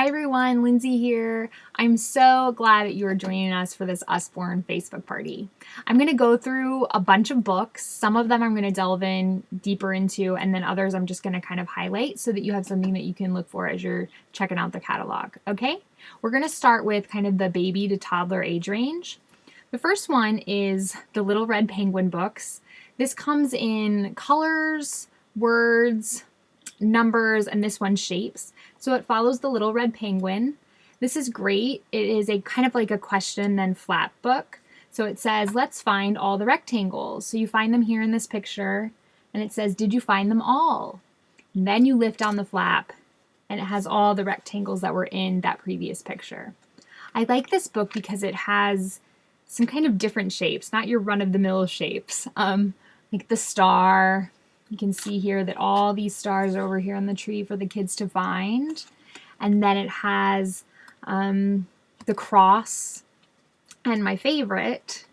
Hi everyone, Lindsay here. I'm so glad that you are joining us for this Usborne Facebook party. I'm going to go through a bunch of books. Some of them I'm going to delve in deeper into, and then others I'm just going to kind of highlight so that you have something that you can look for as you're checking out the catalog. Okay? We're going to start with kind of the baby to toddler age range. The first one is the Little Red Penguin books. This comes in colors, words, numbers, and this one shapes. So it follows the Little Red Penguin. This is great. It is a kind of like a question then flap book. So it says, let's find all the rectangles. So you find them here in this picture, and it says, did you find them all? And then you lift down the flap, and it has all the rectangles that were in that previous picture. I like this book because it has some kind of different shapes, not your run-of-the-mill shapes, like the star. You can see here that all these stars are over here on the tree for the kids to find. And then it has the cross. And my favorite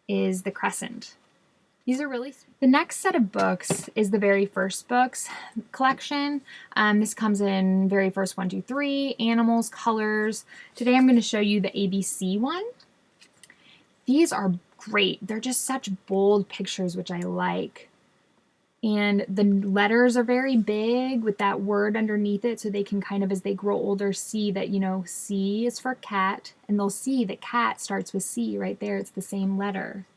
is the crescent. These are really sweet. The next set of books is the very first books collection. This comes in very first 1, 2, 3, animals, colors. Today I'm going to show you the ABC one. These are great. They're just such bold pictures, which I like. And the letters are very big with that word underneath it, so they can kind of, as they grow older, see that, you know, C is for cat, and they'll see that cat starts with C right there. It's the same letter.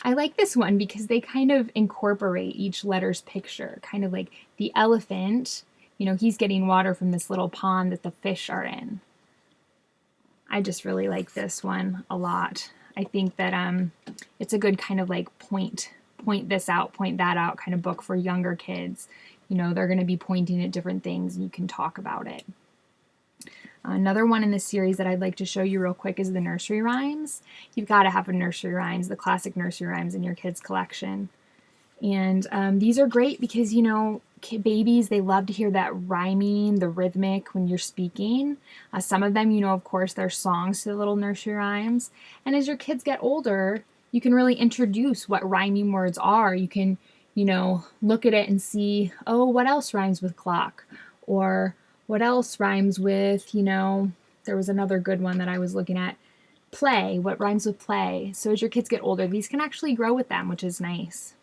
I like this one because they kind of incorporate each letter's picture, kind of like the elephant, you know, he's getting water from this little pond that the fish are in. I just really like this one a lot. I think that it's a good kind of like point this out, point that out kind of book for younger kids. You know, they're going to be pointing at different things and you can talk about it. Another one in this series that I'd like to show you real quick is the nursery rhymes. You've got to have a nursery rhymes, the classic nursery rhymes in your kids' collection. And these are great because, you know, babies, they love to hear that rhyming, the rhythmic when you're speaking. Some of them, you know, of course, they're songs to the little nursery rhymes. And as your kids get older, you can really introduce what rhyming words are. You can, you know, look at it and see, oh, what else rhymes with clock? Or what else rhymes with, you know, there was another good one that I was looking at, play, what rhymes with play. So as your kids get older, these can actually grow with them, which is nice.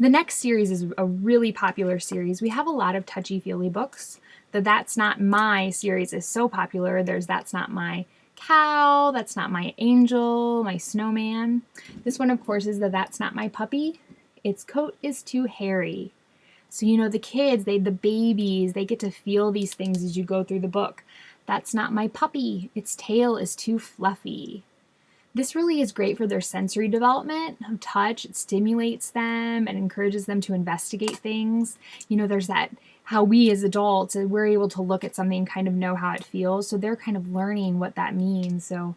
The next series is a really popular series. We have a lot of touchy-feely books. The That's Not My series is so popular. There's That's Not My Cow, That's Not My Angel, My Snowman. This one, of course, is the That's Not My Puppy. Its coat is too hairy. So, you know, the kids, the babies, they get to feel these things as you go through the book. That's not my puppy. Its tail is too fluffy. This really is great for their sensory development of touch. It stimulates them and encourages them to investigate things. You know, there's that how we as adults, we're able to look at something and kind of know how it feels. So they're kind of learning what that means. So,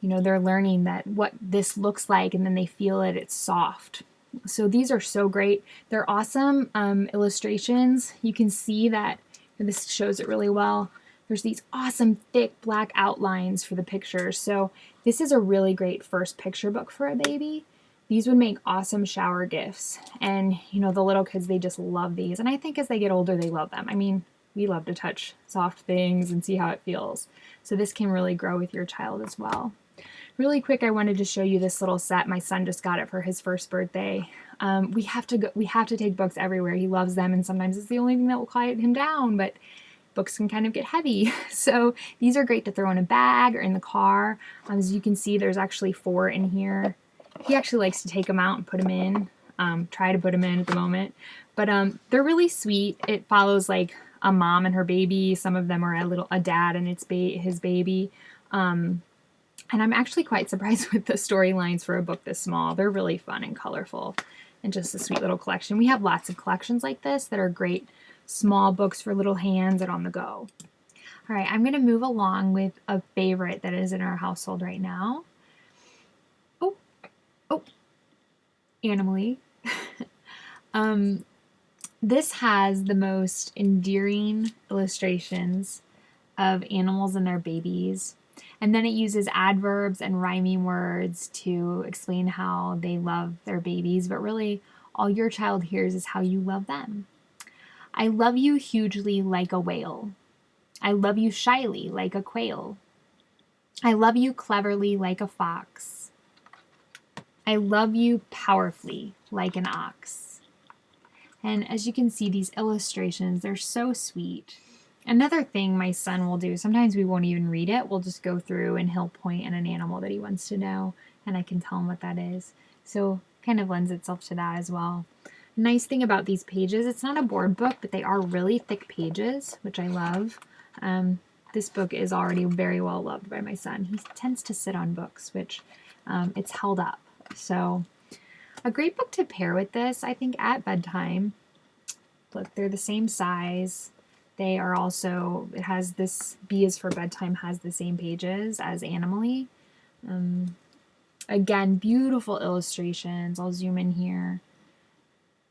you know, they're learning that what this looks like, and then they feel it, it's soft. So these are so great. They're awesome illustrations. You can see that, and this shows it really well. There's these awesome thick black outlines for the pictures. So this is a really great first picture book for a baby. These would make awesome shower gifts. And, you know, the little kids, they just love these. And I think as they get older, they love them. I mean, we love to touch soft things and see how it feels. So this can really grow with your child as well. Really quick, I wanted to show you this little set. My son just got it for his first birthday. We have to take books everywhere. He loves them, and sometimes it's the only thing that will quiet him down, but books can kind of get heavy. So these are great to throw in a bag or in the car. As you can see, there's actually 4 in here. He actually likes to take them out and put them in. Try to put them in at the moment. But they're really sweet. It follows like a mom and her baby. Some of them are a dad and his baby. And I'm actually quite surprised with the storylines for a book this small. They're really fun and colorful and just a sweet little collection. We have lots of collections like this that are great small books for little hands and on the go. All right, I'm going to move along with a favorite that is in our household right now. Oh, Animally. This has the most endearing illustrations of animals and their babies. And then it uses adverbs and rhyming words to explain how they love their babies, but really all your child hears is how you love them. I love you hugely like a whale. I love you shyly like a quail. I love you cleverly like a fox. I love you powerfully like an ox. And as you can see, these illustrations, they're so sweet. Another thing my son will do, sometimes we won't even read it. We'll just go through and he'll point at an animal that he wants to know, and I can tell him what that is. So kind of lends itself to that as well. Nice thing about these pages, it's not a board book, but they are really thick pages, which I love. This book is already very well loved by my son. He tends to sit on books, which it's held up. So a great book to pair with this, I think, at bedtime. Look, they're the same size. They are also, it has this, B is for bedtime, has the same pages as Animally. Again, beautiful illustrations. I'll zoom in here.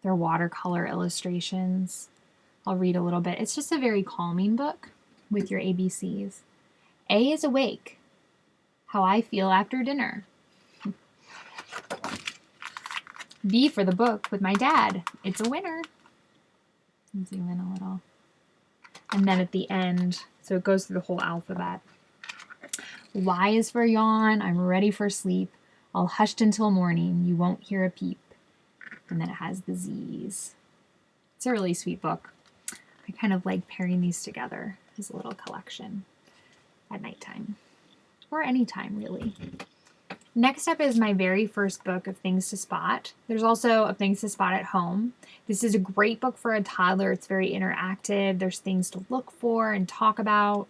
They're watercolor illustrations. I'll read a little bit. It's just a very calming book with your ABCs. A is awake. How I feel after dinner. B for the book with my dad. It's a winner. Zoom in a little. And then at the end, so it goes through the whole alphabet. Y is for yawn. I'm ready for sleep. All hushed until morning. You won't hear a peep. And then it has the Z's. It's a really sweet book. I kind of like pairing these together as a little collection at nighttime. Or anytime, really. Next up is my very first book of Things to Spot. There's also a Things to Spot at Home. This is a great book for a toddler. It's very interactive. There's things to look for and talk about.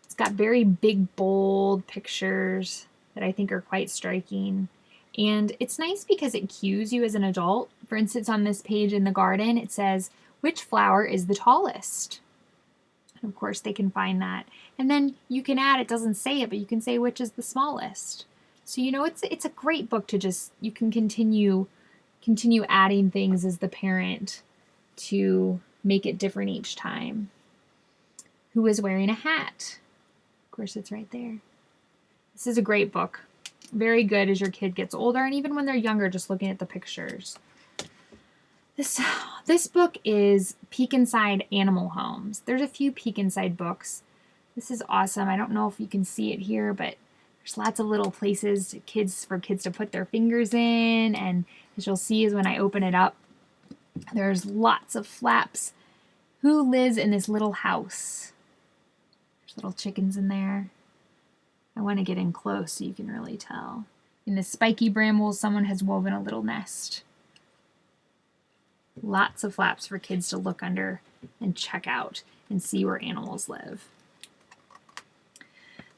It's got very big, bold pictures that I think are quite striking. And it's nice because it cues you as an adult. For instance, on this page in the garden, it says, which flower is the tallest? And of course, they can find that. And then you can add, it doesn't say it, but you can say which is the smallest. So, you know, it's a great book to just, you can continue adding things as the parent to make it different each time. Who is wearing a hat? Of course, it's right there. This is a great book. Very good as your kid gets older, and even when they're younger, just looking at the pictures. This book is Peek Inside Animal Homes. There's a few Peek Inside books. This is awesome. I don't know if you can see it here, but there's lots of little places for kids to put their fingers in, and as you'll see is when I open it up, there's lots of flaps. Who lives in this little house? There's little chickens in there. I want to get in close so you can really tell. In the spiky brambles, someone has woven a little nest. Lots of flaps for kids to look under and check out and see where animals live.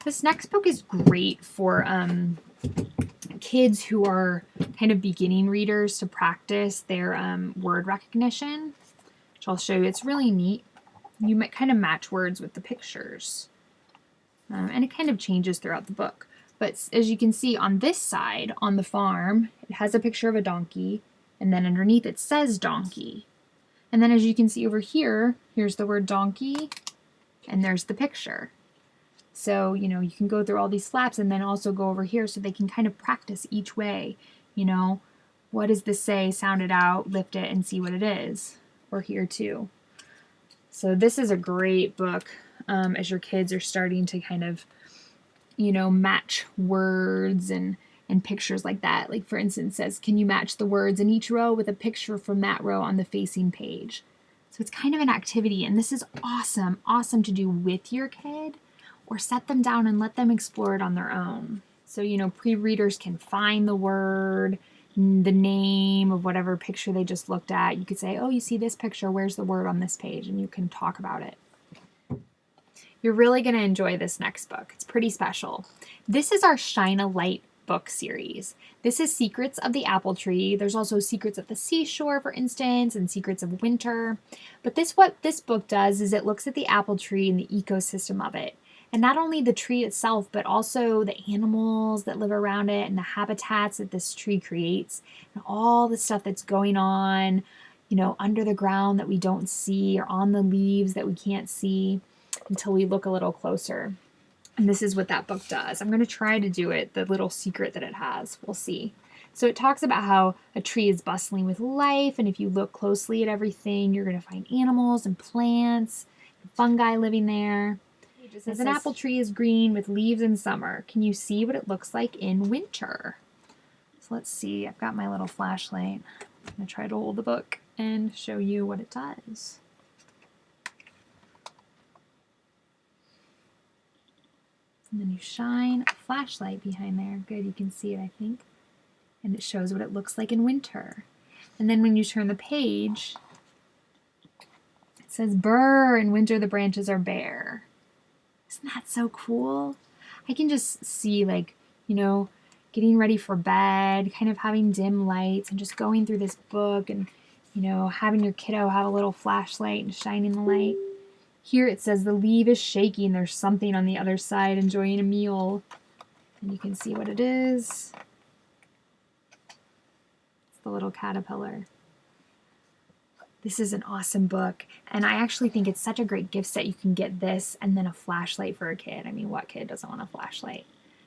This next book is great for kids who are kind of beginning readers to practice their word recognition, which I'll show you. It's really neat. You might kind of match words with the pictures. And it kind of changes throughout the book. But as you can see on this side, on the farm, it has a picture of a donkey, and then underneath it says donkey. And then as you can see over here, here's the word donkey, and there's the picture. So, you know, you can go through all these flaps and then also go over here so they can kind of practice each way. You know, what does this say? Sound it out, lift it, and see what it is. Or here too. So this is a great book. As your kids are starting to kind of, you know, match words and pictures like that. Like for instance, says, can you match the words in each row with a picture from that row on the facing page? So it's kind of an activity, and this is awesome to do with your kid or set them down and let them explore it on their own. So, you know, pre-readers can find the word, the name of whatever picture they just looked at. You could say, oh, you see this picture, where's the word on this page? And you can talk about it. You're really going to enjoy this next book. It's pretty special. This is our Shine a Light book series. This is Secrets of the Apple Tree. There's also Secrets of the Seashore, for instance, and Secrets of Winter. But what this book does is it looks at the apple tree and the ecosystem of it. And not only the tree itself, but also the animals that live around it and the habitats that this tree creates and all the stuff that's going on, you know, under the ground that we don't see or on the leaves that we can't see until we look a little closer. And this is what that book does. I'm going to try to do it, the little secret that it has. We'll see. So it talks about how a tree is bustling with life, and if you look closely at everything, you're going to find animals and plants, and fungi living there. It says, an apple tree is green with leaves in summer. Can you see what it looks like in winter? So let's see. I've got my little flashlight. I'm going to try to hold the book and show you what it does. And then you shine a flashlight behind there. Good, you can see it, I think. And it shows what it looks like in winter. And then when you turn the page, it says, "Brr, in winter the branches are bare." Isn't that so cool? I can just see, like, you know, getting ready for bed, kind of having dim lights and just going through this book and, you know, having your kiddo have a little flashlight and shining the light. Here it says the leaf is shaking. There's something on the other side enjoying a meal. And you can see what it is. It's the little caterpillar. This is an awesome book, and I actually think it's such a great gift set. You can get this and then a flashlight for a kid. I mean, what kid doesn't want a flashlight?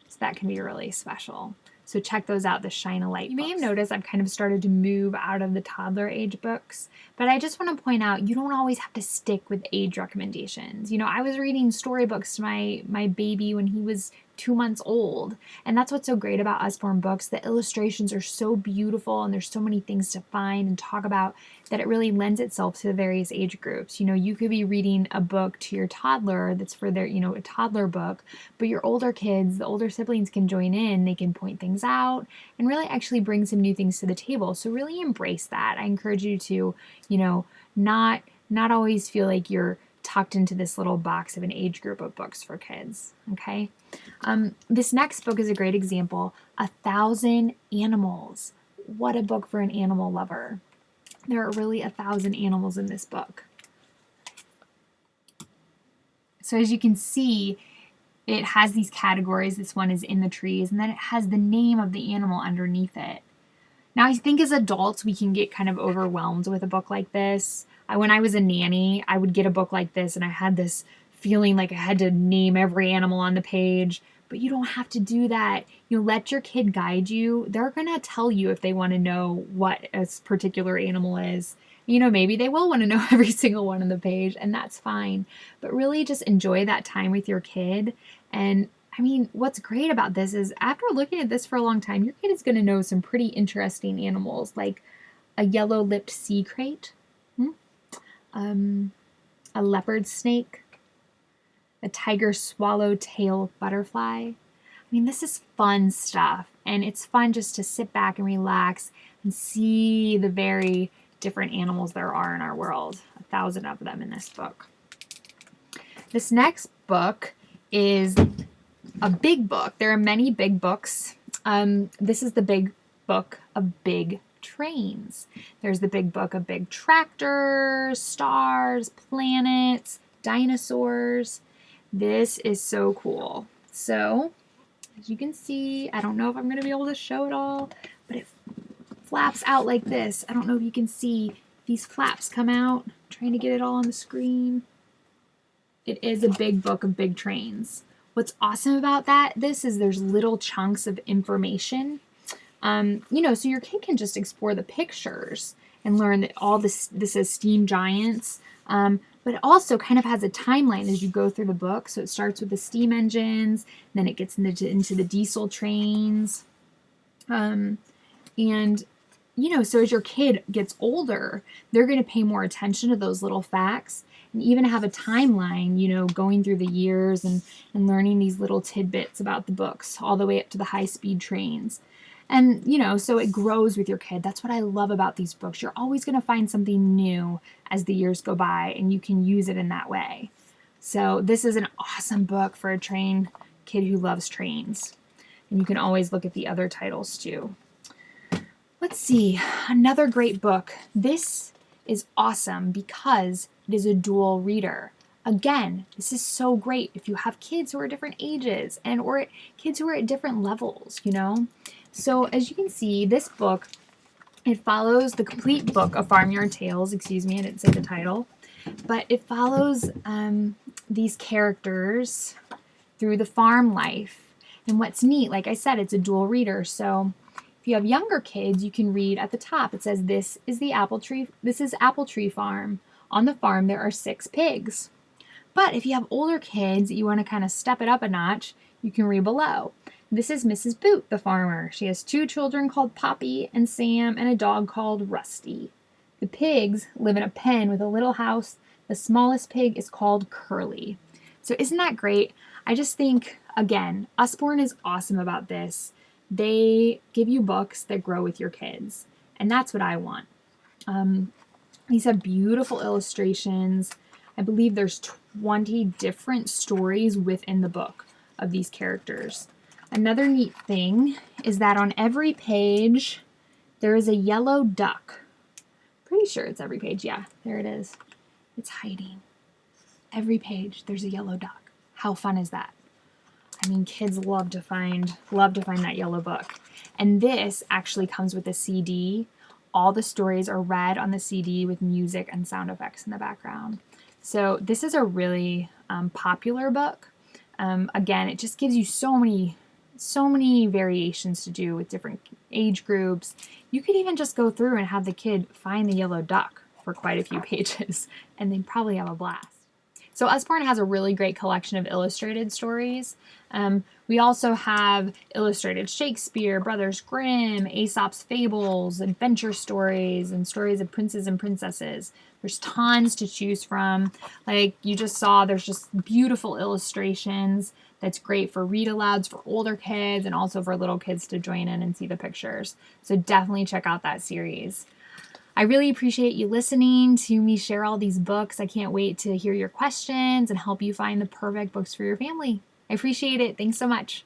So that can be really special. So check those out, the Shine a Light books. You may have noticed I've kind of started to move out of the toddler age books, but I just want to point out you don't always have to stick with age recommendations. You know, I was reading storybooks to my baby when he was 2 months old, and that's what's so great about Usborne books. The illustrations are so beautiful, and there's so many things to find and talk about that it really lends itself to the various age groups. You know, you could be reading a book to your toddler that's for their, you know, a toddler book, but your older kids, the older siblings can join in. They can point things out and really actually bring some new things to the table. So really embrace that. I encourage you to, you know, not always feel like you're tucked into this little box of an age group of books for kids. Okay. This next book is a great example. 1,000 Animals. What a book for an animal lover. There are really 1,000 animals in this book. So as you can see, it has these categories. This one is in the trees, and then it has the name of the animal underneath it. Now, I think as adults, we can get kind of overwhelmed with a book like this. When I was a nanny, I would get a book like this, and I had this feeling like I had to name every animal on the page. But you don't have to do that. You let your kid guide you. They're going to tell you if they want to know what a particular animal is. You know, maybe they will want to know every single one on the page, and that's fine. But really just enjoy that time with your kid. And I mean, what's great about this is after looking at this for a long time, your kid is going to know some pretty interesting animals, like a yellow-lipped sea crate, a leopard snake, a tiger swallowtail butterfly. I mean, this is fun stuff, and it's fun just to sit back and relax and see the very different animals there are in our world. 1,000 of them in this book. This next book is a big book. There are many big books. This is the big book of big trains. There's the big book of big tractors, stars, planets, dinosaurs. This is so cool. So, as you can see, I don't know if I'm going to be able to show it all, but it flaps out like this. I don't know if you can see these flaps come out. I'm trying to get it all on the screen. It is a big book of big trains. What's awesome about this is there's little chunks of information. You know, so your kid can just explore the pictures and learn that all this is steam giants. But it also kind of has a timeline as you go through the book. So it starts with the steam engines, then it gets into the diesel trains. And, you know, so as your kid gets older, they're going to pay more attention to those little facts and even have a timeline, you know, going through the years and learning these little tidbits about the books all the way up to the high-speed trains. And, you know, so it grows with your kid. That's what I love about these books. You're always going to find something new as the years go by, and you can use it in that way. So this is an awesome book for a kid who loves trains. And you can always look at the other titles too. Let's see, another great book. This is awesome because it is a dual reader. Again, this is so great if you have kids who are different ages or kids who are at different levels, you know. So as you can see, this book, it follows the complete book of Farmyard Tales. Excuse me, I didn't say the title. But it follows these characters through the farm life. And what's neat, like I said, it's a dual reader. So if If you have younger kids, you can read at the top. It says, this is Apple Tree Farm. On the farm, there are 6 pigs. But if you have older kids that you want to kind of step it up a notch, you can read below. This is Mrs. Boot, the farmer. She has 2 children called Poppy and Sam and a dog called Rusty. The pigs live in a pen with a little house. The smallest pig is called Curly. So isn't that great? I just think, again, Usborne is awesome about this. They give you books that grow with your kids. And that's what I want. These have beautiful illustrations. I believe there's 20 different stories within the book of these characters. Another neat thing is that on every page, there is a yellow duck. Pretty sure it's every page. Yeah, there it is. It's hiding. Every page, there's a yellow duck. How fun is that? I mean, kids love to find that yellow book. And this actually comes with a CD. All the stories are read on the CD with music and sound effects in the background. So this is a really popular book. Again, it just gives you so many variations to do with different age groups. You could even just go through and have the kid find the yellow duck for quite a few pages, and they'd probably have a blast. So Usborne has a really great collection of illustrated stories. We also have illustrated Shakespeare, Brothers Grimm, Aesop's Fables, adventure stories, and stories of princes and princesses. There's tons to choose from. Like you just saw, there's just beautiful illustrations. That's great for read-alouds for older kids and also for little kids to join in and see the pictures. So definitely check out that series. I really appreciate you listening to me share all these books. I can't wait to hear your questions and help you find the perfect books for your family. I appreciate it. Thanks so much.